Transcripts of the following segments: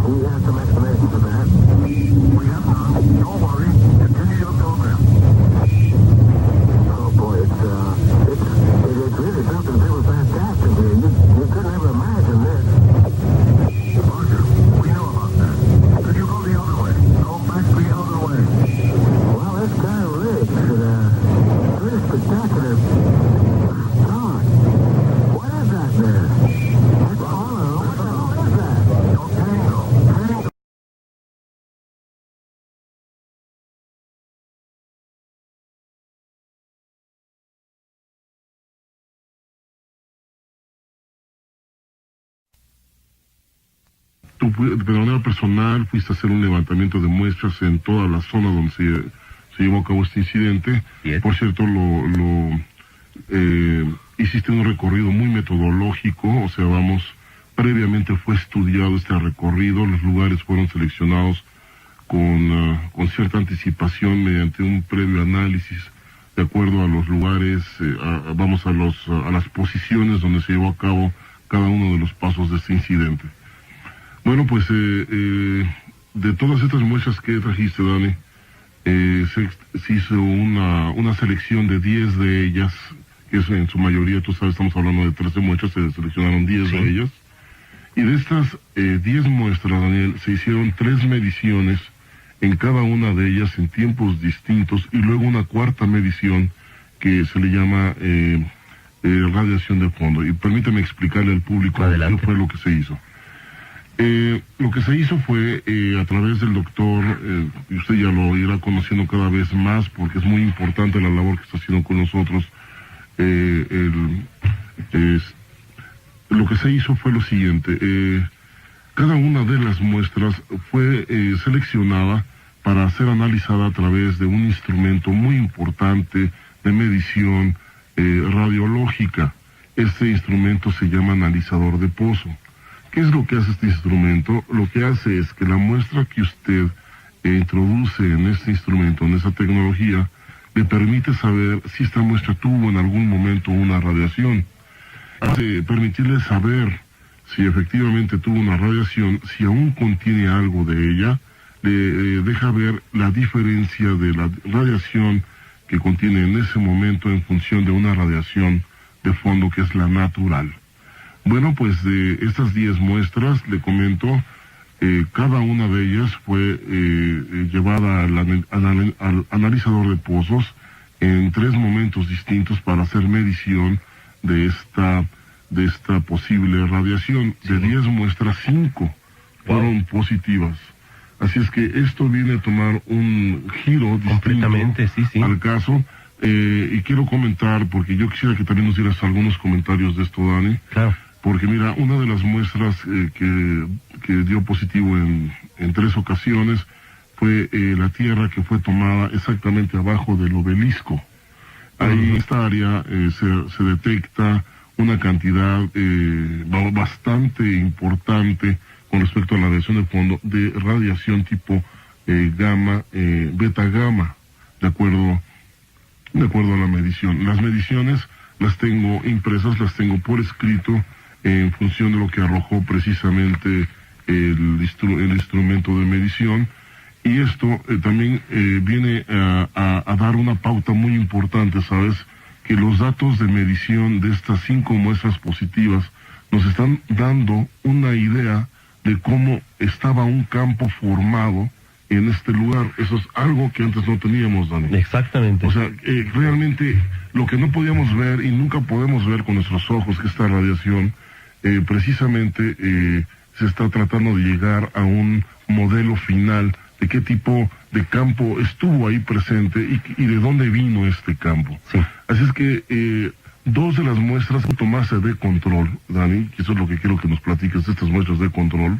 Do you have some explanation for that? We have none. Don't worry. Continue your program. Oh boy, it's really something super fantastic here. You couldn't ever imagine this. Roger, we know about that. Could you go the other way? Go back the other way. Well, this guy Riggs, pretty spectacular. God, what is that there? That's Apollo. What the hell is that? No, Tango. Tango. Tú, de manera personal, fuiste a hacer un levantamiento de muestras en toda la zona donde se llevó a cabo este incidente. Yes. Por cierto, hiciste un recorrido muy metodológico, o sea, previamente fue estudiado este recorrido, los lugares fueron seleccionados con cierta anticipación mediante un previo análisis de acuerdo a los lugares, a las posiciones donde se llevó a cabo cada uno de los pasos de este incidente. Bueno, pues de todas estas muestras que trajiste, Dani, se hizo una selección de 10 de ellas, que es en su mayoría, tú sabes, estamos hablando de 13 muestras, se seleccionaron 10 de ellas. Y de estas 10 muestras, Daniel, se hicieron 3 mediciones en cada una de ellas en tiempos distintos y luego una cuarta medición que se le llama radiación de fondo. Y permíteme explicarle al público qué fue lo que se hizo. Lo que se hizo fue a través del doctor, y usted ya lo irá conociendo cada vez más porque es muy importante la labor que está haciendo con nosotros. Lo que se hizo fue lo siguiente, cada una de las muestras fue seleccionada para ser analizada a través de un instrumento muy importante de medición radiológica. Este instrumento se llama analizador de pozo. ¿Qué es lo que hace este instrumento? Lo que hace es que la muestra que usted introduce en este instrumento, en esa tecnología, le permite saber si esta muestra tuvo en algún momento una radiación. Hace permitirle saber si efectivamente tuvo una radiación, si aún contiene algo de ella, le deja ver la diferencia de la radiación que contiene en ese momento en función de una radiación de fondo que es la natural. Bueno, pues de estas 10 muestras, le comento, cada una de ellas fue llevada al analizador de pozos en 3 momentos distintos para hacer medición de esta posible radiación. De 10 muestras, 5 fueron positivas. Así es que esto viene a tomar un giro distinto al caso. Y quiero comentar, porque yo quisiera que también nos dieras algunos comentarios de esto, Dani. Claro. Porque mira, una de las muestras que dio positivo en 3 ocasiones fue la tierra que fue tomada exactamente abajo del obelisco. Ahí en esta área se detecta una cantidad bastante importante con respecto a la radiación de fondo de radiación tipo gamma, beta gamma, de acuerdo a la medición. Las mediciones las tengo impresas, las tengo por escrito en función de lo que arrojó precisamente el instrumento de medición. Y esto también viene a dar una pauta muy importante, ¿sabes? Que los datos de medición de estas 5 muestras positivas nos están dando una idea de cómo estaba un campo formado en este lugar. Eso es algo que antes no teníamos, Dani. Exactamente. O sea, realmente lo que no podíamos ver y nunca podemos ver con nuestros ojos, que esta radiación, precisamente se está tratando de llegar a un modelo final de qué tipo de campo estuvo ahí presente y de dónde vino este campo. Sí. Así es que 2 de las muestras tomarse de control, Dani, que eso es lo que quiero que nos platiques de estas muestras de control,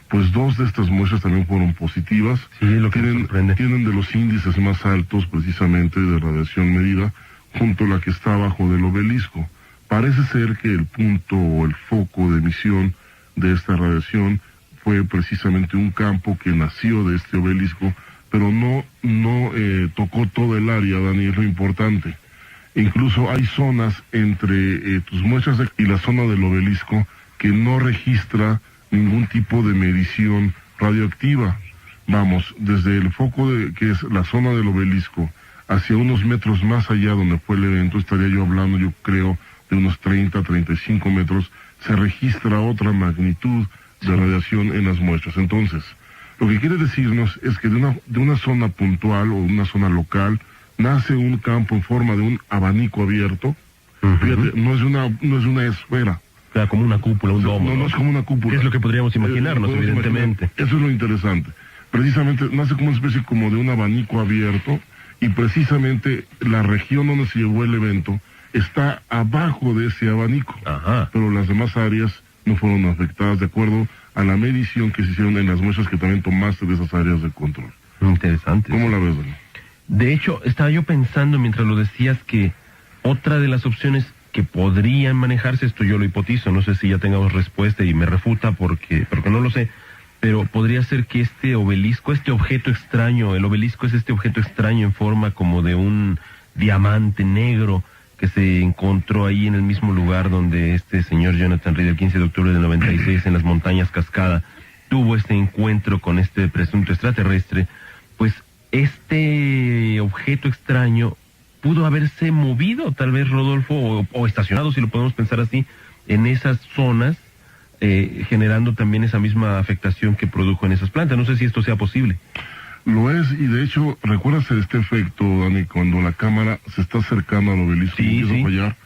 pues 2 de estas muestras también fueron positivas. Sí, lo que tienen de los índices más altos precisamente de radiación medida, junto a la que está abajo del obelisco. Parece ser que el punto o el foco de emisión de esta radiación fue precisamente un campo que nació de este obelisco, pero no tocó todo el área, Dani, es lo importante. Incluso hay zonas entre tus muestras y la zona del obelisco que no registra ningún tipo de medición radioactiva, vamos, desde el foco que es la zona del obelisco, hacia unos metros más allá donde fue el evento, estaría yo hablando, yo creo, de unos 30, 35 metros, se registra otra magnitud de radiación en las muestras. Entonces, lo que quiere decirnos es que de una zona puntual o una zona local nace un campo en forma de un abanico abierto. Fíjate, no es una esfera. O sea, como una cúpula, un domo. No es como una cúpula. Es lo que podríamos imaginarnos, evidentemente. Eso es lo interesante. Precisamente nace como una especie como de un abanico abierto, y precisamente la región donde se llevó el evento está abajo de ese abanico. Ajá. Pero las demás áreas no fueron afectadas de acuerdo a la medición que se hicieron en las muestras que también tomaste de esas áreas de control. Interesante. ¿Cómo la ves, Dani? De hecho, estaba yo pensando mientras lo decías que otra de las opciones que podrían manejarse, esto yo lo hipotizo, no sé si ya tengamos respuesta y me refuta porque no lo sé, pero podría ser que este obelisco, este objeto extraño, el obelisco es este objeto extraño en forma como de un diamante negro que se encontró ahí en el mismo lugar donde este señor Jonathan Reed el 15 de octubre del 96 en las montañas Cascada tuvo este encuentro con este presunto extraterrestre. Pues este objeto extraño pudo haberse movido, tal vez, Rodolfo, o estacionado, si lo podemos pensar así, en esas zonas, generando también esa misma afectación que produjo en esas plantas. No sé si esto sea posible. Lo es, y de hecho, ¿recuerdas este efecto, Dani, cuando la cámara se está acercando al obelisco y empieza a fallar?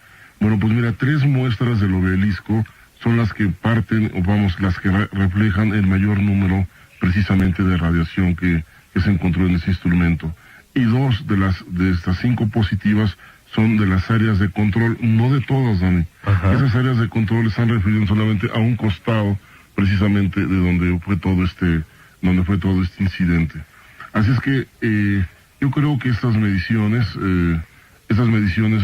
Bueno, pues mira, 3 muestras del obelisco son las que parten, o vamos, las que reflejan el mayor número precisamente de radiación que se encontró en ese instrumento. Y 2 de estas 5 positivas son de las áreas de control, no de todas, Dani. Ajá. Esas áreas de control están refiriendo solamente a un costado, precisamente, de donde fue todo este incidente. Así es que yo creo que estas mediciones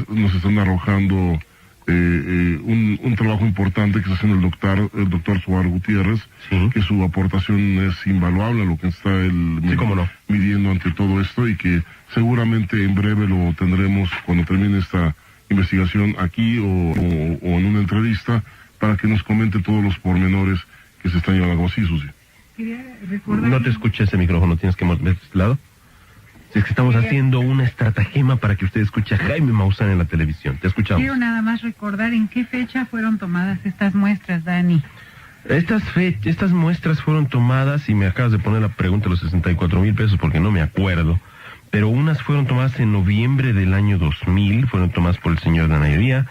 nos están arrojando un trabajo importante que está haciendo el doctor Suar Gutiérrez, sí, que su aportación es invaluable, lo que está él midiendo ante todo esto, y que seguramente en breve lo tendremos cuando termine esta investigación aquí o en una entrevista para que nos comente todos los pormenores que se están llevando a cabo. Sí, Susi. No te escucha ese micrófono, tienes que mover este lado. Si es que estamos haciendo una estratagema para que usted escuche a Jaime Maussan en la televisión. Te escuchamos. Quiero nada más recordar en qué fecha fueron tomadas estas muestras, Dani. Estas muestras fueron tomadas, y me acabas de poner la pregunta de los 64,000 pesos porque no me acuerdo, pero unas fueron tomadas en noviembre del año 2000, fueron tomadas por el señor Danaería,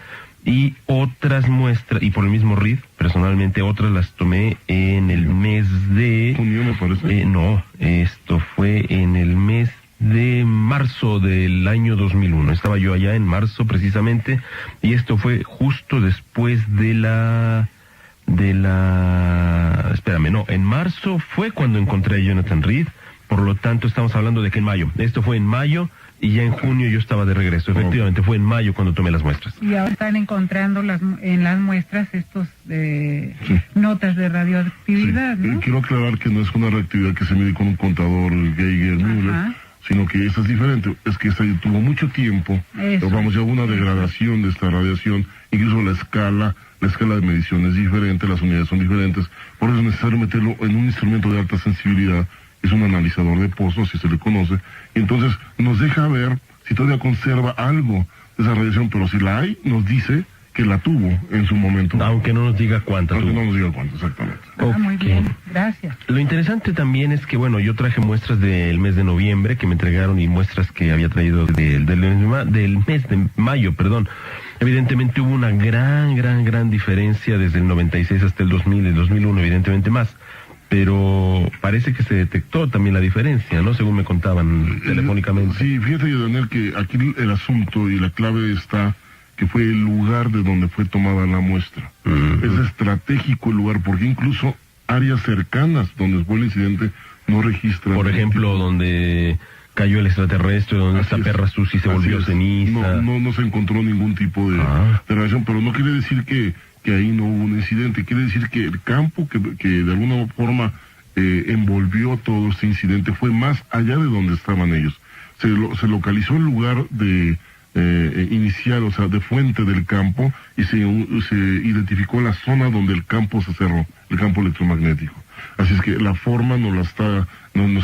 y otras muestras, y por el mismo Reed, personalmente otras las tomé en el mes de... ¿Junio, me parece? No, esto fue en el mes de marzo del año 2001. Estaba yo allá en marzo precisamente, y esto fue justo después en marzo fue cuando encontré a Jonathan Reed, por lo tanto estamos hablando de que en mayo, esto fue en mayo, y ya en junio yo estaba de regreso. Efectivamente, fue en mayo cuando tomé las muestras. Y ahora están encontrando en las muestras notas de radioactividad, sí. ¿no? Quiero aclarar que no es una reactividad que se mide con un contador Geiger-Müller, sino que esa es diferente. Es que esta tuvo mucho tiempo, vamos, ya hubo una degradación de esta radiación, incluso la escala de medición es diferente, las unidades son diferentes, por eso es necesario meterlo en un instrumento de alta sensibilidad, es un analizador de pozos, si se le conoce, y entonces nos deja ver si todavía conserva algo de esa radiación, pero si la hay, nos dice que la tuvo en su momento. Aunque no nos diga cuánta tuvo. No nos diga cuánta, exactamente. Muy bien, gracias. Lo interesante también es que, bueno, yo traje muestras del mes de noviembre que me entregaron, y muestras que había traído del mes de mayo, perdón. Evidentemente hubo una gran diferencia desde el 96 hasta el 2000, el 2001, evidentemente más. Pero parece que se detectó también la diferencia, ¿no? Según me contaban telefónicamente. Sí, fíjate, Daniel, que aquí el asunto y la clave está que fue el lugar de donde fue tomada la muestra. Es estratégico el lugar, porque incluso áreas cercanas donde fue el incidente no registran. Por ejemplo, donde cayó el extraterrestre, donde esta perra Susi se volvió ceniza. No se encontró ningún tipo de radiación, pero no quiere decir que ahí no hubo un incidente, quiere decir que el campo que de alguna forma envolvió todo este incidente fue más allá de donde estaban ellos. Se localizó el lugar de inicial, o sea, de fuente del campo, y se identificó la zona donde el campo se cerró, el campo electromagnético. Así es que la forma nos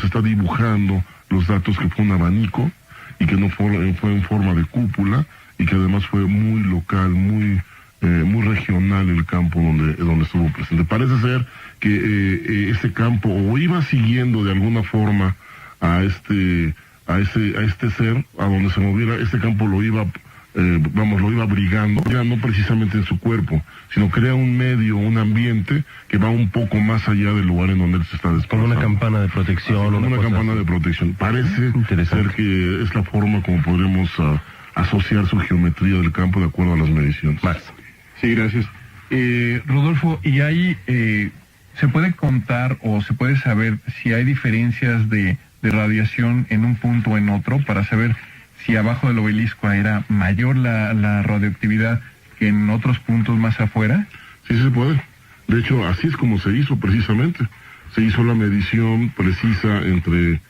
está dibujando los datos que fue un abanico y que no fue en forma de cúpula y que además fue muy local, muy regional el campo donde estuvo presente. Parece ser que este campo o iba siguiendo de alguna forma a este ser, a donde se moviera, este campo lo iba abrigando, ya no precisamente en su cuerpo, sino crea un medio, un ambiente que va un poco más allá del lugar en donde él se está desplazando. Como una campana de protección. Como una campana de protección. Parece ser que es la forma como podremos asociar su geometría del campo de acuerdo a las mediciones. Max. Sí, gracias. Rodolfo, ¿y ahí se puede contar o se puede saber si hay diferencias de radiación en un punto o en otro para saber si abajo del obelisco era mayor la radioactividad que en otros puntos más afuera? Sí se puede. De hecho, así es como se hizo precisamente. Se hizo la medición precisa entre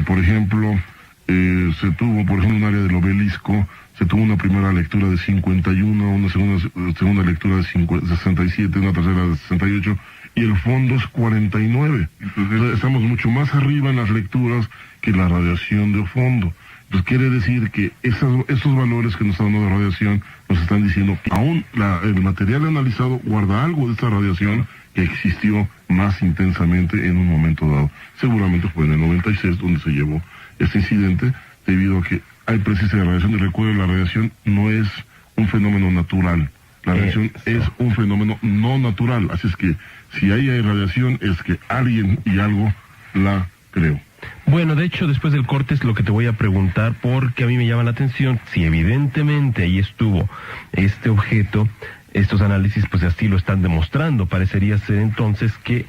por ejemplo, se tuvo, por ejemplo, un área del obelisco, se tuvo una primera lectura de 51, una segunda lectura de 67, una tercera de 68, y el fondo es 49. Entonces estamos mucho más arriba en las lecturas que la radiación de fondo. Entonces quiere decir que esos valores que nos están dando de radiación nos están diciendo que aún el material analizado guarda algo de esta radiación que existió más intensamente en un momento dado. Seguramente fue en el 96 donde se llevó este incidente, debido a que hay presencia de radiación. Y recuerden, la radiación no es un fenómeno natural. La radiación es un fenómeno no natural. Así es que si hay radiación es que alguien y algo la creó. Bueno, de hecho, después del corte es lo que te voy a preguntar, porque a mí me llama la atención si evidentemente ahí estuvo este objeto. Estos análisis pues así lo están demostrando. Parecería ser entonces que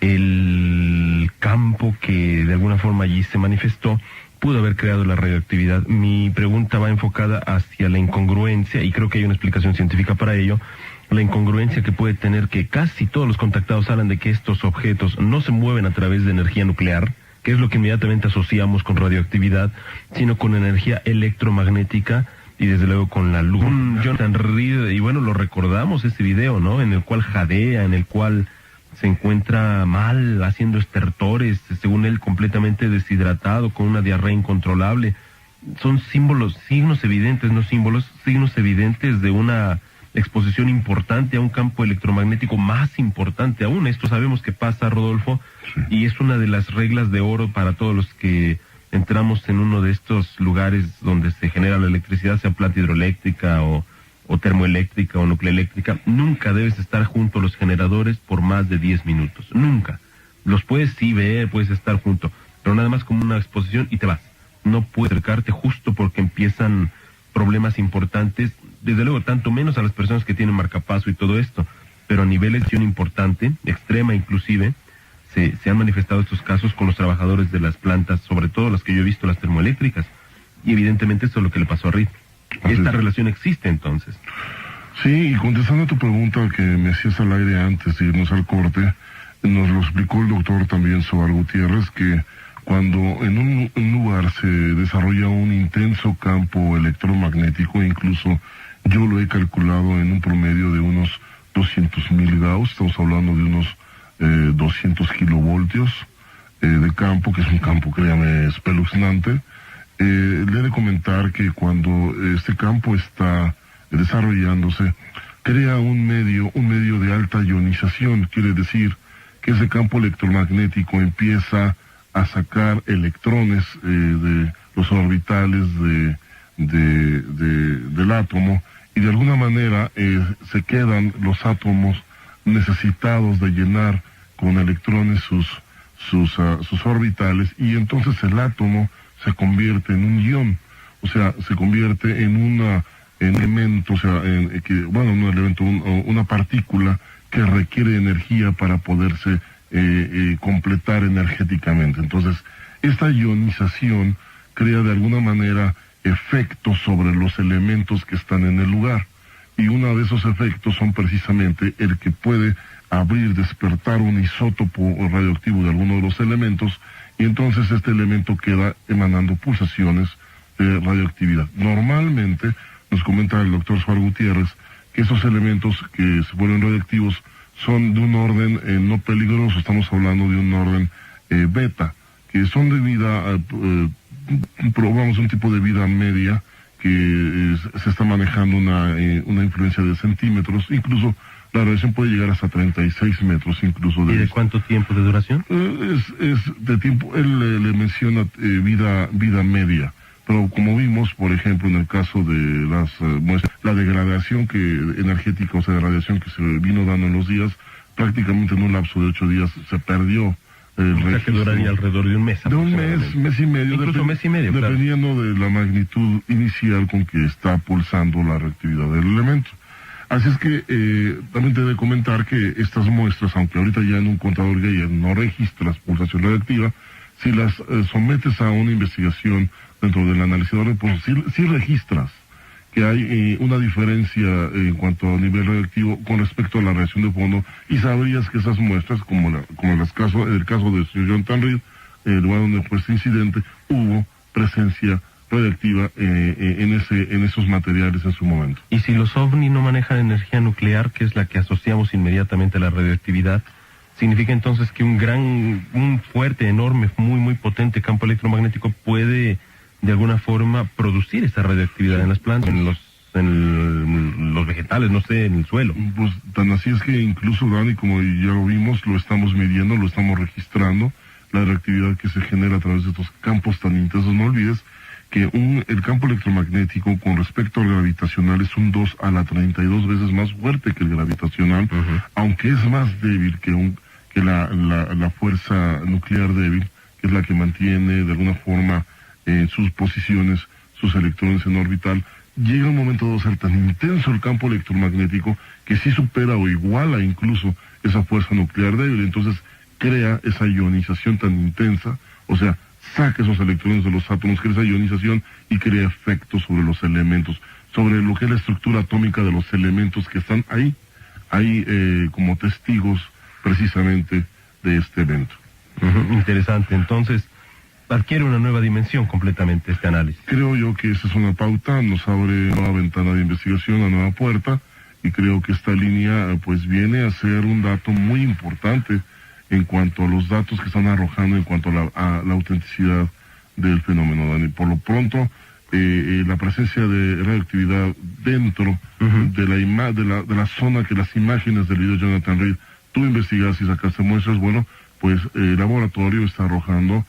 el campo que de alguna forma allí se manifestó pudo haber creado la radioactividad. Mi pregunta va enfocada hacia la incongruencia, y creo que hay una explicación científica para ello. La incongruencia que puede tener que casi todos los contactados hablan de que estos objetos no se mueven a través de energía nuclear, que es lo que inmediatamente asociamos con radioactividad, sino con energía electromagnética y desde luego con la luz. Jonathan Reed, y bueno, lo recordamos ese video, ¿no? En el cual jadea, en el cual se encuentra mal, haciendo estertores, según él completamente deshidratado, con una diarrea incontrolable. Son signos evidentes, no símbolos, signos evidentes de una exposición importante a un campo electromagnético más importante aún. Esto sabemos que pasa, Rodolfo, y es una de las reglas de oro para todos los que entramos en uno de estos lugares donde se genera la electricidad, sea planta hidroeléctrica o termoeléctrica o nucleoeléctrica. Nunca debes estar junto a los generadores por más de 10 minutos. Nunca. Los puedes sí ver, puedes estar junto, pero nada más como una exposición y te vas. No puedes acercarte justo porque empiezan problemas importantes, desde luego, tanto menos a las personas que tienen marcapaso y todo esto, pero a nivel de acción importante, extrema inclusive, se han manifestado estos casos con los trabajadores de las plantas, sobre todo las que yo he visto, las termoeléctricas, y evidentemente esto es lo que le pasó a Reed. Esta relación existe entonces. Sí, y contestando a tu pregunta que me hacías al aire antes de irnos al corte, nos lo explicó el doctor también Sobar Gutiérrez, que cuando en un lugar se desarrolla un intenso campo electromagnético, incluso yo lo he calculado en un promedio de unos 200.000 Gauss, estamos hablando de unos 200 kilovoltios de campo, que es un campo, créame, espeluznante. Le he de comentar que cuando este campo está desarrollándose, crea un medio de alta ionización. Quiere decir que ese campo electromagnético empieza a sacar electrones de los orbitales del átomo, y de alguna manera se quedan los átomos necesitados de llenar con electrones sus orbitales, y entonces el átomo se convierte en un ion, o sea, se convierte en un elemento, o sea, una partícula que requiere energía para poderse completar energéticamente. Entonces, esta ionización crea de alguna manera efectos sobre los elementos que están en el lugar, y uno de esos efectos son precisamente el que puede despertar un isótopo radioactivo de alguno de los elementos, y entonces este elemento queda emanando pulsaciones de radioactividad. Normalmente, nos comenta el doctor Sobar Gutiérrez, que esos elementos que se vuelven radioactivos son de un orden no peligroso, estamos hablando de un orden beta, que son de vida, probamos un tipo de vida media, que se está manejando una influencia de centímetros, incluso la radiación puede llegar hasta 36 metros incluso. ¿Y de cuánto tiempo de duración? Es de tiempo, él le menciona vida media, pero como vimos, por ejemplo, en el caso de las muestras, la degradación energética, o sea, de radiación que se vino dando en los días, prácticamente en un lapso de 8 días se perdió. O sea que duraría alrededor de un mes. De un mes y medio. Incluso mes y medio, dependiendo claro, de la magnitud inicial con que está pulsando la reactividad del elemento. Así es que también te he de comentar que estas muestras, aunque ahorita ya en un contador Geiger no registras pulsación radiactiva, si las sometes a una investigación dentro del analizador de pulsos, sí registras que hay una diferencia en cuanto a nivel radioactivo con respecto a la radiación de fondo, y sabrías que esas muestras, como en el caso del señor Jonathan Reed, el lugar donde fue este incidente, hubo presencia radiactiva en esos materiales en su momento. Y si los OVNI no manejan energía nuclear, que es la que asociamos inmediatamente a la radioactividad, significa entonces que un fuerte, enorme, muy potente campo electromagnético puede de alguna forma producir esa radioactividad en las plantas, en los vegetales, no sé, en el suelo. Pues tan así es que incluso, Dani, como ya lo vimos, lo estamos midiendo, lo estamos registrando, la radioactividad que se genera a través de estos campos tan intensos. No olvides que el campo electromagnético con respecto al gravitacional es un 2 a la 32 veces más fuerte que el gravitacional, aunque es más débil que la fuerza nuclear débil, que es la que mantiene de alguna forma en sus posiciones sus electrones en orbital. Llega un momento de ser tan intenso el campo electromagnético que sí supera o iguala incluso esa fuerza nuclear débil, entonces crea esa ionización tan intensa, o sea, saca esos electrones de los átomos, crea esa ionización y crea efectos sobre los elementos, sobre lo que es la estructura atómica de los elementos que están ahí como testigos precisamente de este evento. Interesante, entonces adquiere una nueva dimensión completamente este análisis. Creo yo que esa es una pauta, nos abre una nueva ventana de investigación, una nueva puerta, y creo que esta línea pues viene a ser un dato muy importante en cuanto a los datos que están arrojando en cuanto a la autenticidad del fenómeno, Dani. Por lo pronto, la presencia de radioactividad dentro de la zona que las imágenes del video Jonathan Reed, tú investigaste y sacaste muestras, bueno, pues el laboratorio está arrojando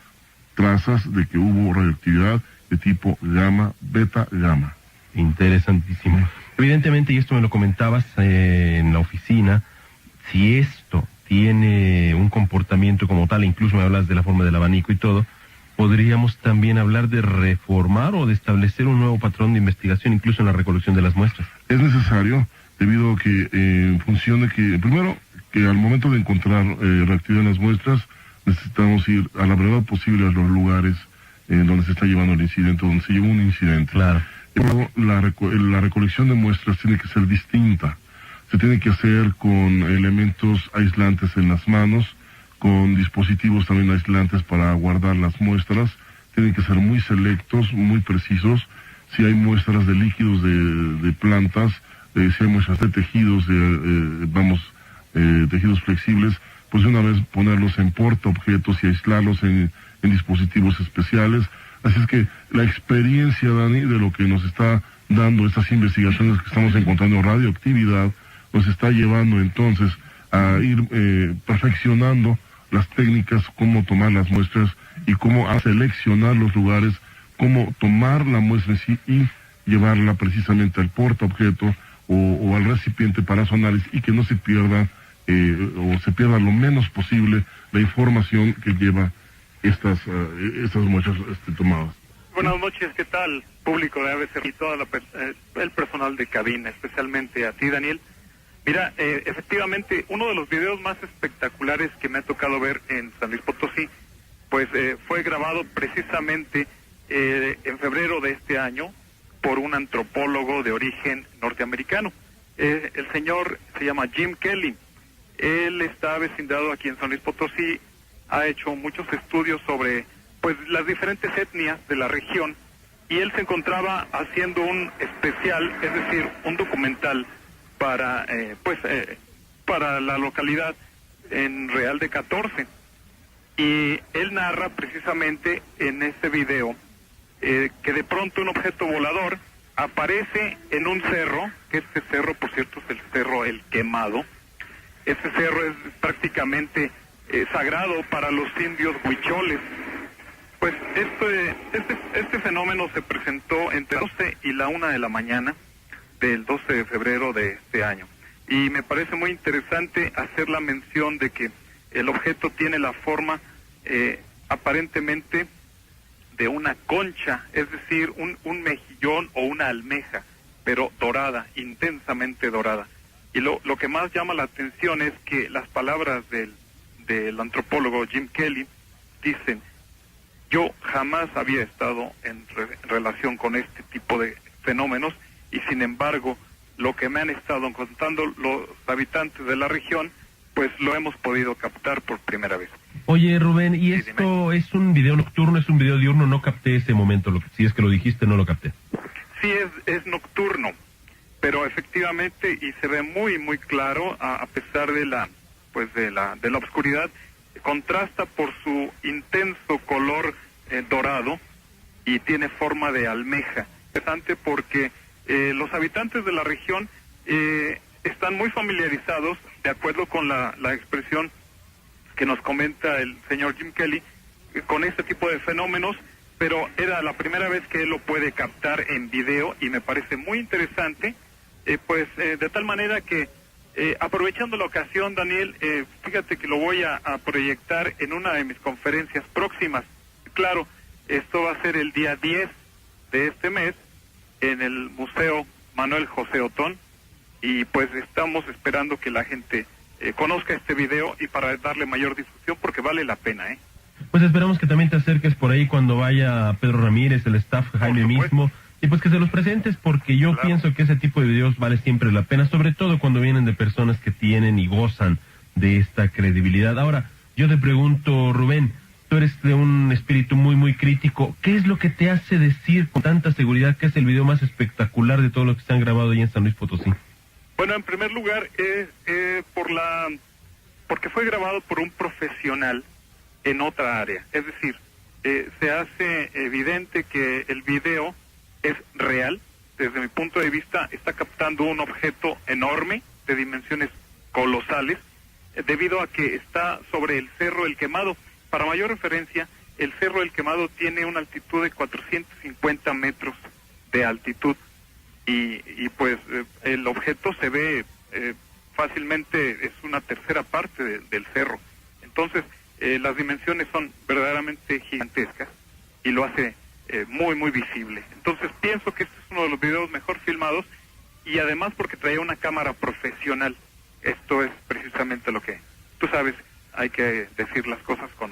trazas de que hubo radioactividad de tipo gamma, beta, gamma. Interesantísimo. Evidentemente, y esto me lo comentabas en la oficina, si esto tiene un comportamiento como tal, incluso me hablas de la forma del abanico y todo, podríamos también hablar de reformar o de establecer un nuevo patrón de investigación, incluso en la recolección de las muestras. Es necesario, debido a que en función de que, primero, que al momento de encontrar reactividad en las muestras, necesitamos ir a la brevedad posible a los lugares donde se está llevando el incidente, donde se llevó un incidente. Claro. Pero la recolección de muestras tiene que ser distinta. Se tiene que hacer con elementos aislantes en las manos, con dispositivos también aislantes para guardar las muestras. Tienen que ser muy selectos, muy precisos. Si hay muestras de líquidos de plantas, si hay muestras de tejidos, tejidos flexibles, pues de una vez ponerlos en portaobjetos y aislarlos en dispositivos especiales. Así es que la experiencia, Dani, de lo que nos está dando estas investigaciones que estamos encontrando radioactividad, nos está llevando entonces a ir perfeccionando las técnicas, cómo tomar las muestras y cómo seleccionar los lugares, cómo tomar la muestra en sí y llevarla precisamente al portaobjeto o al recipiente para su análisis, y que no se pierda o se pierda lo menos posible la información que lleva estas muestras tomadas. Buenas noches, ¿qué tal? Público de ABC y todo el personal de cabina, especialmente a ti, Daniel. Mira, efectivamente, uno de los videos más espectaculares que me ha tocado ver en San Luis Potosí, pues fue grabado precisamente en febrero de este año por un antropólogo de origen norteamericano. El señor se llama Jim Kelly. Él está vecindado aquí en San Luis Potosí, ha hecho muchos estudios sobre pues las diferentes etnias de la región, y él se encontraba haciendo un especial, es decir, un documental para para la localidad en Real de 14. Y él narra precisamente en este video que de pronto un objeto volador aparece en un cerro, que este cerro, por cierto, es el cerro El Quemado. Este cerro es prácticamente sagrado para los indios huicholes. Pues este fenómeno se presentó entre 12 y la 1 de la mañana del 12 de febrero de este año. Y me parece muy interesante hacer la mención de que el objeto tiene la forma aparentemente de una concha, es decir, un mejillón o una almeja, pero dorada, intensamente dorada. Y lo que más llama la atención es que las palabras del antropólogo Jim Kelly dicen: yo jamás había estado en relación con este tipo de fenómenos, y sin embargo, lo que me han estado contando los habitantes de la región, pues lo hemos podido captar por primera vez. Oye, Rubén, ¿y Sí, esto es un video nocturno, es un video diurno? No capté ese momento, si es que lo dijiste, no lo capté. Sí, es nocturno, pero efectivamente, y se ve muy, muy claro, a pesar de la oscuridad, contrasta por su intenso color dorado y tiene forma de almeja. Interesante porque los habitantes de la región están muy familiarizados, de acuerdo con la expresión que nos comenta el señor Jim Kelly, con este tipo de fenómenos, pero era la primera vez que él lo puede captar en video y me parece muy interesante, de tal manera que, aprovechando la ocasión, Daniel, fíjate que lo voy a proyectar en una de mis conferencias próximas. Claro, esto va a ser el día 10 de este mes en el Museo Manuel José Otón, y pues estamos esperando que la gente conozca este video y para darle mayor difusión, porque vale la pena, ¿eh? Pues esperamos que también te acerques por ahí cuando vaya Pedro Ramírez, el staff, Jaime mismo, y pues que se los presentes, porque yo pienso que ese tipo de videos vale siempre la pena, sobre todo cuando vienen de personas que tienen y gozan de esta credibilidad. Ahora, yo te pregunto, Rubén, tú eres de un espíritu muy, muy crítico. ¿Qué es lo que te hace decir con tanta seguridad que es el video más espectacular de todo lo que se han grabado ahí en San Luis Potosí? Bueno, en primer lugar, porque fue grabado por un profesional en otra área. Es decir, se hace evidente que el video es real. Desde mi punto de vista, está captando un objeto enorme, de dimensiones colosales, debido a que está sobre el Cerro El Quemado. Para mayor referencia, el Cerro El Quemado tiene una altitud de 450 metros de altitud. Y pues el objeto se ve fácilmente, es una tercera parte del cerro. Entonces, las dimensiones son verdaderamente gigantescas y lo hace muy, muy visible. Entonces, pienso que este es uno de los videos mejor filmados, y además porque traía una cámara profesional. Esto es precisamente lo que, tú sabes, hay que decir las cosas con